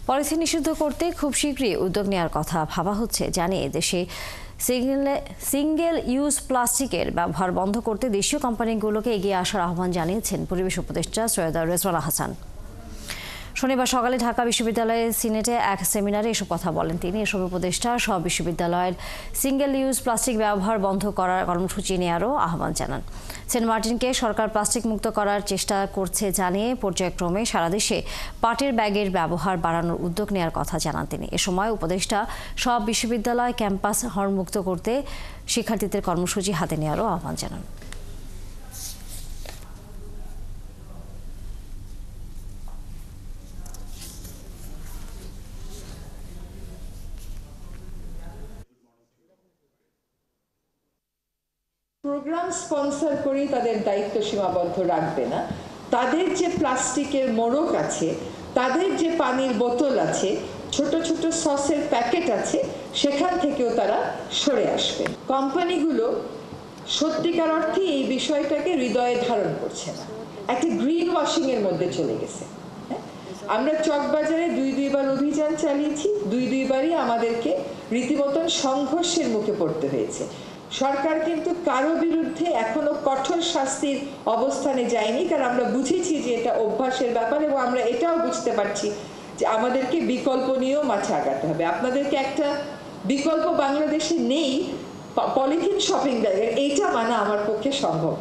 Polythene নিষিদ্ধ করতে খুব শীঘ্রই উদ্যোগ নেওয়ার কথা ভাবা হচ্ছে জানিয়ে দেশে সিঙ্গেল ইউজ প্লাস্টিকের ব্যবহার বন্ধ করতে দেশীয় কোম্পানিগুলোকে এগিয়ে আসার আহ্বান জানিয়েছেন পরিবেশ উপদেষ্টা সৈয়দা রেজওয়ানা হাসান। শনিবার সকালে ঢাকা বিশ্ববিদ্যালয়ের সিনেটে এক সেমিনারে এসব কথা বলেন তিনি। এসব উপদেষ্টা সব বিশ্ববিদ্যালয়ের সিঙ্গেল ইউজ প্লাস্টিক ব্যবহার বন্ধ করার কর্মসূচি নেওয়ারও আহ্বান জানান। সেন্ট মার্টিনকে সরকার প্লাস্টিক মুক্ত করার চেষ্টা করছে জানিয়ে পর্যায়ক্রমে সারা দেশে পাটের ব্যাগের ব্যবহার বাড়ানোর উদ্যোগ নেওয়ার কথা জানান তিনি। এ সময় উপদেষ্টা সব বিশ্ববিদ্যালয় ক্যাম্পাস হর্নমুক্ত করতে শিক্ষার্থীদের কর্মসূচি হাতে নেওয়ারও আহ্বান জানান। প্রোগ্রাম স্পন্সর করে তাদের দায়িত্ব সীমাবদ্ধ রাখবে না। তাদের যে প্লাস্টিকের মোড়ক আছে, তাদের যে পানির বোতল আছে, ছোট ছোট সসের প্যাকেট আছে, সেখান থেকেও তারা সরে আসবে। কোম্পানিগুলো সত্যিকার অর্থে এই বিষয়টাকে হৃদয়ে ধারণ করছে না, একটা গ্রিন ওয়াশিং এর মধ্যে চলে গেছে। আমরা চকবাজারে দুইবার অভিযান চালিয়েছি, দুইবারই আমাদেরকে রীতিমতন সংঘর্ষের মুখে পড়তে হয়েছে। সরকার কিন্তু কারো বিরুদ্ধে এখনো কঠোর শাস্তির অবস্থানে যায়নি, কারণ আমরা বুঝেছি যে এটা অভ্যাসের ব্যাপার এবং আমরা এটাও বুঝতে পারছি যে আমাদেরকে বিকল্প নিয়েও মাঠে আগাতে হবে। আপনাদেরকে একটা বিকল্প বাংলাদেশে নেই, পলিথিন শপিং ব্যাগের, এইটা মানা আমার পক্ষে সম্ভব।